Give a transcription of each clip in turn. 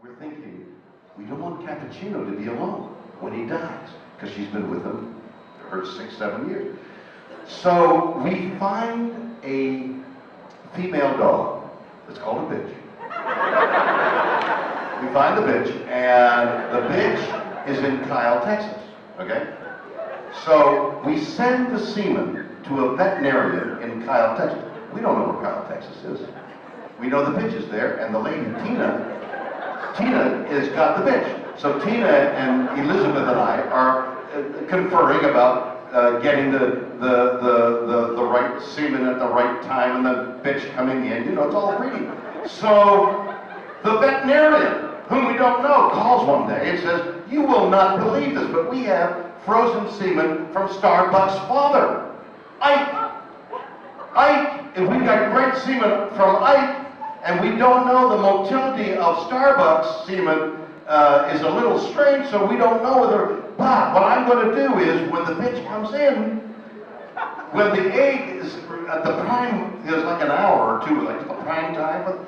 we're thinking, we don't want Cappuccino to be alone when he dies, because she's been with him for 6, 7 years. So we find a female dog. It's called a bitch. We find the bitch, and the bitch is in Kyle, Texas, okay? So we send the semen to a veterinarian in Kyle, Texas. We don't know where Kyle, Texas is. We know the bitch is there, and the lady, Tina is got the bitch. So Tina and Elizabeth and I are conferring about getting the right semen at the right time and the bitch coming in. You know, it's all breeding. So the veterinarian, whom we don't know, calls one day and says, "You will not believe this, but we have frozen semen from Starbuck's father, Ike. Ike, we've got great semen from Ike, and we don't know the motility of Starbucks semen is a little strange, so we don't know whether, but what I'm going to do is, when the bitch comes in, when the egg is at the prime, there's like an hour or two, like the prime time, but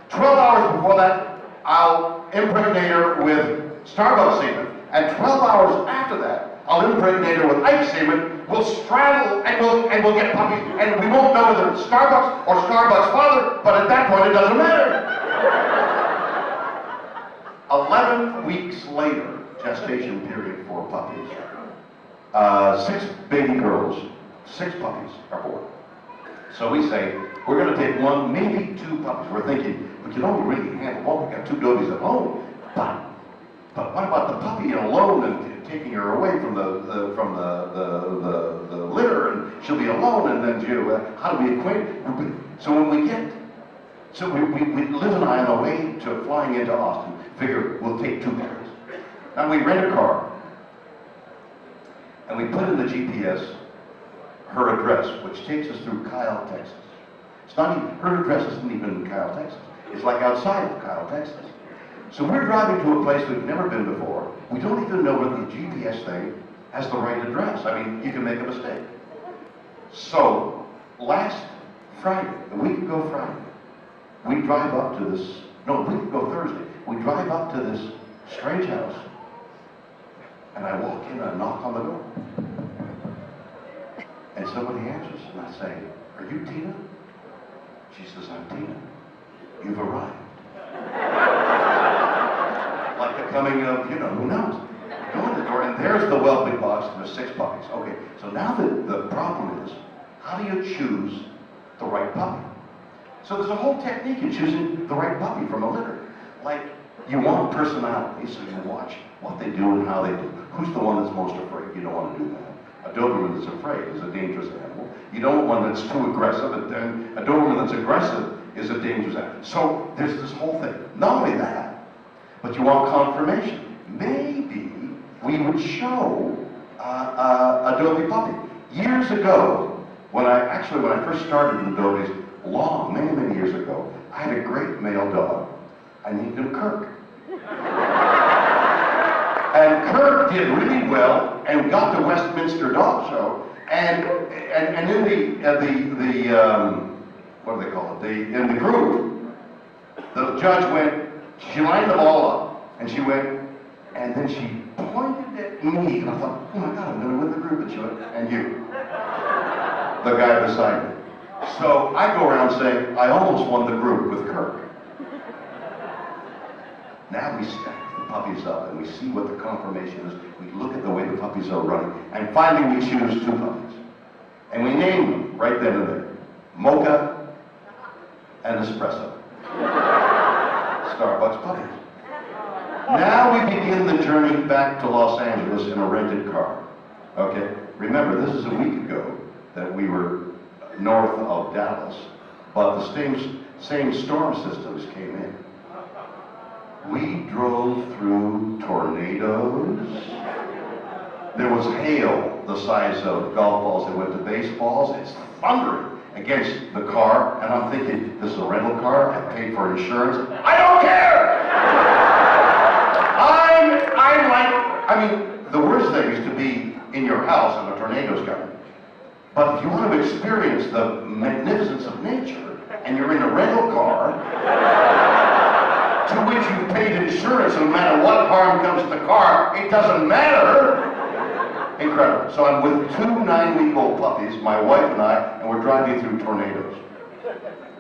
12 hours before that, I'll impregnate her with Starbucks semen, and 12 hours after that, I'll impregnate her with Ike semen, we'll straddle, and we'll get puppies, and we won't know whether it's Starbucks or Starbucks' father, but at that point it doesn't matter." 11 weeks later, gestation period for puppies, 6 baby girls, 6 puppies are born. So we say, we're going to take 1, maybe 2 puppies. We're thinking, we can only really handle 1. We got 2 dobies at home, but what about the puppy alone and taking her away from the litter, and she'll be alone, and then how do we acquaint? So when we get, Liz and I on the way to flying into Austin, figure we'll take 2 pairs. Now we rent a car, and we put in the GPS her address, which takes us through Kyle, Texas. It's not even, her address isn't even in Kyle, Texas. It's like outside of Kyle, Texas. So we're driving to a place we've never been before. We don't even know whether the GPS thing has the right address. I mean, you can make a mistake. So last Friday, a week ago Friday, we drive up to this, no, a week ago Thursday, we drive up to this strange house, and I walk in and I knock on the door. And somebody answers, and I say, "Are you Tina?" She says, "I'm Tina. You've arrived." Like the coming of, you know, who knows? Go in the door, and there's the whelping box, and there's 6 puppies. Okay, so now the problem is, how do you choose the right puppy? So there's a whole technique in choosing the right puppy from a litter. Like, you want personality, so you watch what they do and how they do. Who's the one that's most afraid? You don't want to do that. A Doberman that's afraid is a dangerous animal. You don't want one that's too aggressive, and then a Doberman that's aggressive is a dangerous animal. So there's this whole thing. Not only that, but you want confirmation. Maybe we would show a Dobie puppy. Years ago, when I first started in Dobies, many years ago, I had a great male dog. I named him Kirk. And Kirk did really well and got the Westminster Dog Show. And in what do they call it? In the group, the judge went. She lined them all up, and she went, and then she pointed at me, and I thought, oh my God, I'm going to win the group. And she went, and you, the guy beside me. So I go around saying, I almost won the group with Kirk. Now we stack the puppies up and we see what the confirmation is. We look at the way the puppies are running. And finally we choose 2 puppies. And we name them right then and there. Mocha and Espresso. Starbucks puppies. Now we begin the journey back to Los Angeles in a rented car. Okay? Remember, this is a week ago that we were north of Dallas, but the same storm systems came in. We drove through tornadoes. There was hail the size of golf balls that went to baseballs. It's thundering against the car, and I'm thinking, this is a rental car, I paid for insurance. I don't care! I mean, the worst thing is to be in your house and a tornado's coming. But if you want to experience the magnificence of nature, and you're in a rental car, to which since you've paid insurance, no matter what harm comes to the car, it doesn't matter. Incredible. So I'm with 2 9-week-old puppies, my wife and I, and we're driving through tornadoes.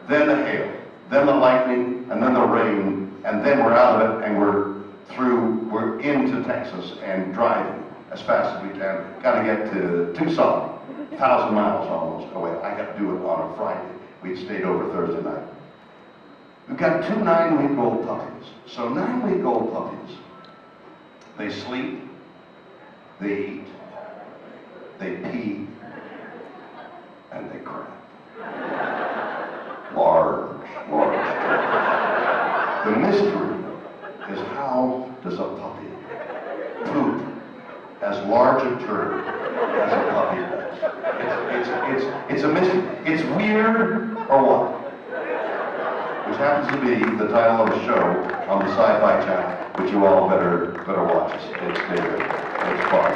Then the hail, then the lightning, and then the rain, and then we're out of it, and we're into Texas and driving as fast as we can. Got to get to Tucson, 1,000 miles almost away. I got to do it on a Friday. We'd stayed over Thursday night. We've got 2 9-week-old puppies. So 9-week-old puppies, they sleep, they eat, they pee, and they crap. Large. The mystery is, how does a puppy poop as large a turd as a puppy does? It's a mystery. It's weird, or what? Which happens to be the title of a show on the Sci-Fi Channel, which you all better watch. It's there. It's fun.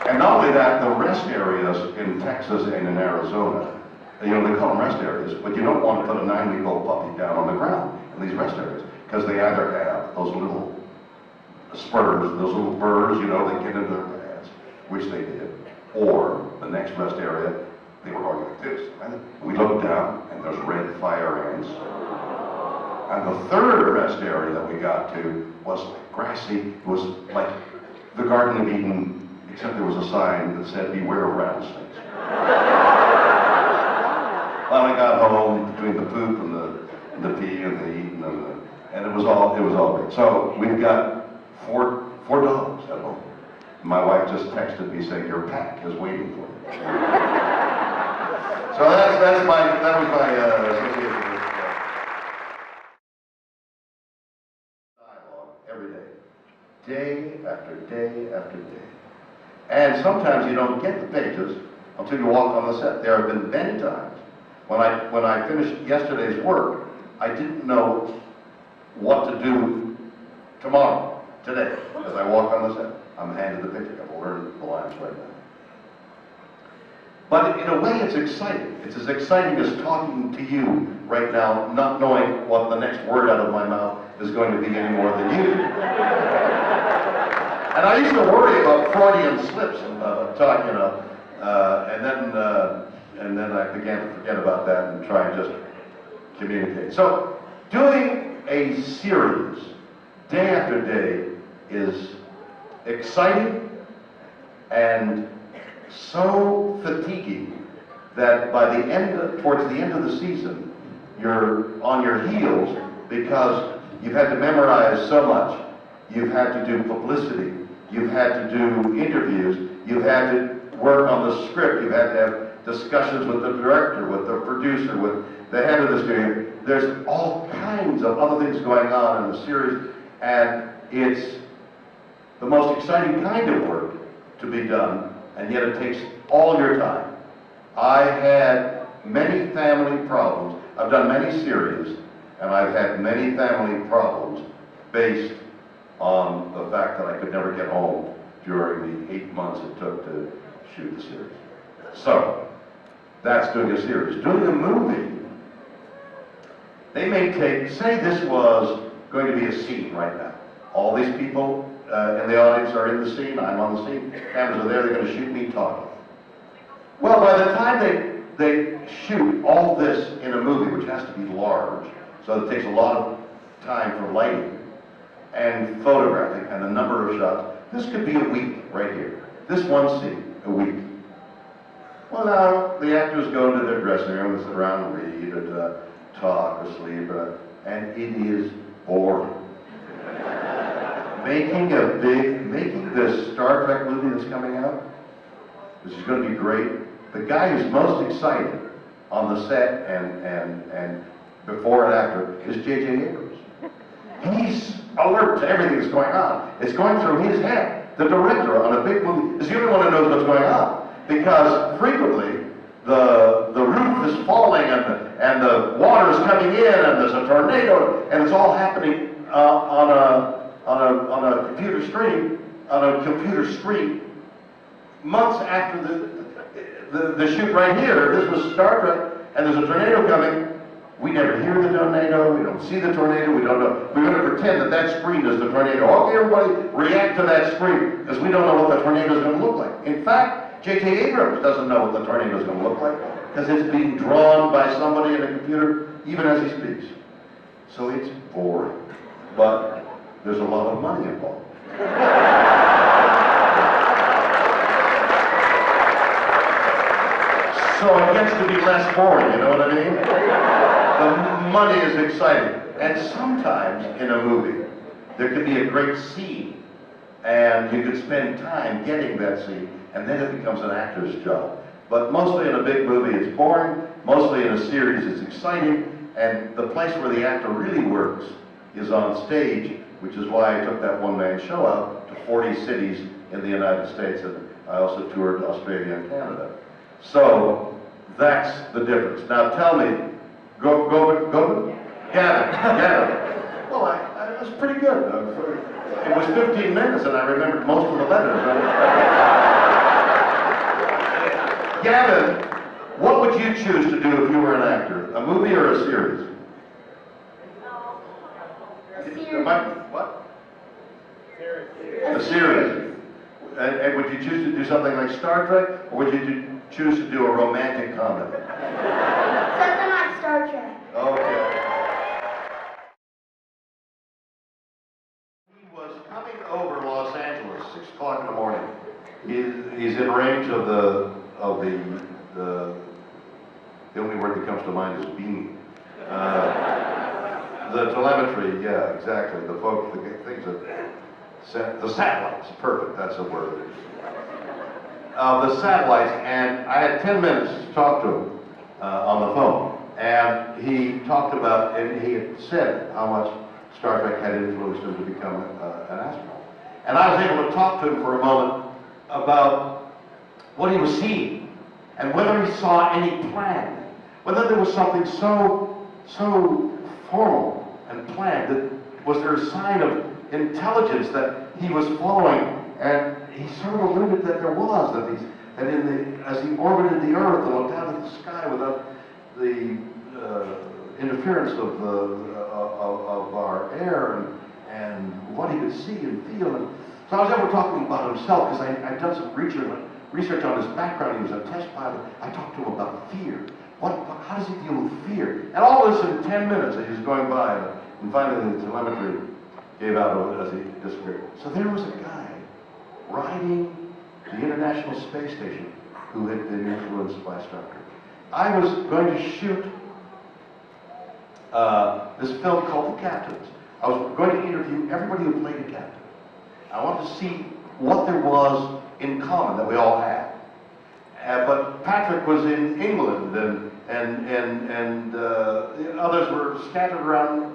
And not only that, the rest areas in Texas and in Arizona, you know, they call them rest areas, but you don't want to put a 9-week-old puppy down on the ground in these rest areas, because they either have those little spurs, those little burrs, you know, that get into their pads, which they did, or the next rest area, they were going like this. Right? We looked down, and there's red fire ants. And the third rest area that we got to was grassy. It was like the Garden of Eden, except there was a sign that said, "Beware of rattlesnakes." Finally got home between the poop and the pee and the eating and it was all great. So we've got four dogs at home. My wife just texted me saying, "Your pack is waiting for you." So that was my association with dialogue every day after day after day. And sometimes you don't get the pages until you walk on the set. There have been many times when I finished yesterday's work, I didn't know what to do today, as I walk on the set. I'm handed the picture. I've learned the lines right now. But in a way, it's exciting. It's as exciting as talking to you right now, not knowing what the next word out of my mouth is going to be any more than you do. And I used to worry about Freudian slips and talk, you know, and then I began to forget about that and try and just communicate. So doing a series day after day is exciting and so fatiguing that by the end, towards the end of the season, you're on your heels because you've had to memorize so much. You've had to do publicity. You've had to do interviews. You've had to work on the script. You've had to have discussions with the director, with the producer, with the head of the studio. There's all kinds of other things going on in the series, and it's the most exciting kind of work to be done, and yet it takes all your time. I had many family problems. I've done many series, and I've had many family problems based on the fact that I could never get home during the 8 months it took to shoot the series. So, that's doing a series. Doing a movie, they may take, say this was going to be a scene right now. All these people in the audience are in the scene, I'm on the scene, cameras are there, they're going to shoot me talking. Well, by the time they shoot all this in a movie, which has to be large, so it takes a lot of time for lighting and photographing and the number of shots, this could be a week right here. This one scene, a week. Well, now, the actors go into their dressing room, they sit around and read, and talk, or sleep, and it is boring. Making this Star Trek movie that's coming out, which is going to be great, the guy who's most excited on the set and before and after is J.J. Abrams. He's alert to everything that's going on. It's going through his head. The director on a big movie is the only one who knows what's going on, because frequently the roof is falling and the water is coming in and there's a tornado and it's all happening on a computer screen months after the shoot right here. This was Star Trek, and there's a tornado coming, We never hear the tornado, we don't see the tornado, we don't know. We're going to pretend that that scream is the tornado. Okay, everybody react to that scream, because we don't know what the tornado is going to look like. In fact, J.J. Abrams doesn't know what the tornado is going to look like, because it's being drawn by somebody in a computer, even as he speaks. So it's boring, but there's a lot of money involved. So it gets to be less boring, you know what I mean? The money is exciting. And sometimes in a movie, there could be a great scene, and you could spend time getting that scene, and then it becomes an actor's job. But mostly in a big movie, it's boring. Mostly in a series, it's exciting. And the place where the actor really works is on stage, which is why I took that one-man show out to 40 cities in the United States, and I also toured Australia and Canada. So that's the difference. Now tell me, Gavin? Well, I was pretty good. It was 15 minutes and I remembered most of the letters. Gavin, what would you choose to do if you were an actor? A movie or a series? A series. What? A series. And would you choose to do something like Star Trek, or would you choose to do a romantic comedy? Something like Star Trek. Okay. He was coming over Los Angeles, 6 o'clock in the morning. He's in range of the only word that comes to mind is beam. The telemetry, yeah, exactly. The things that, the satellites, perfect, that's the word. The satellites, and I had 10 minutes to talk to him on the phone. And he talked about, and he had said how much Star Trek had influenced him to become an astronaut. And I was able to talk to him for a moment about what he was seeing, and whether he saw any plan, whether there was something so formal and planned, that was there a sign of intelligence that he was following. And he sort of alluded that there was, as he orbited the Earth and looked out at the sky without the interference of our air and what he could see and feel. And so I was able to talk to him about himself, because I'd done some research on his background. He was a test pilot. I talked to him about fear. How does he deal with fear? And all this in 10 minutes as he was going by, and finally the telemetry gave out as he disappeared. So there was a guy riding the International Space Station who had been influenced by Star Trek. I was going to shoot this film called The Captains. I was going to interview everybody who played a captain. I wanted to see what there was in common that we all had. But Patrick was in England, and others were scattered around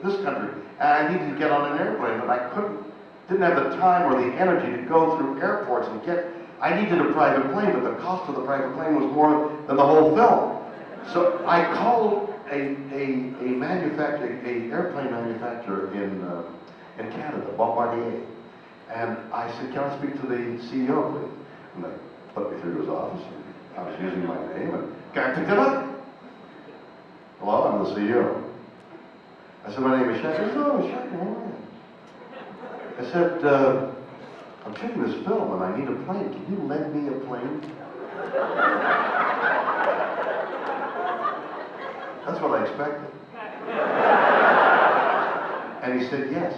this country. And I needed to get on an airplane, but I didn't have the time or the energy to go through airports and I needed a private plane, but the cost of the private plane was more than the whole film. So I called an airplane manufacturer in Canada, Bombardier. And I said, can I speak to the CEO, please? And they put me through his office. I was using my name, and guy picked it up. Hello, I'm the CEO. I said, my name is Shatner. He said, oh, Shatner, how are you? I said, I'm shooting this film and I need a plane. Can you lend me a plane? That's what I expected. And he said yes.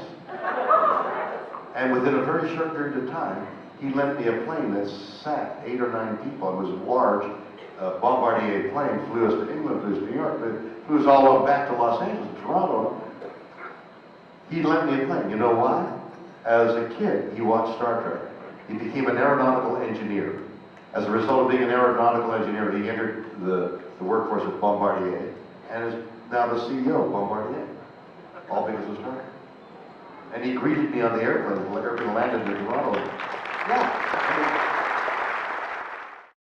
And within a very short period of time, he lent me a plane that sat 8 or 9 people. It was a large Bombardier plane, flew us to England, flew us to New York, flew us all the way back to Los Angeles, Toronto. He lent me a plane. You know why? As a kid, he watched Star Trek. He became an aeronautical engineer. As a result of being an aeronautical engineer, he entered the workforce at Bombardier and is now the CEO of Bombardier. All because of Star Trek. And he greeted me on the airplane. The airplane landed in Toronto. Yeah.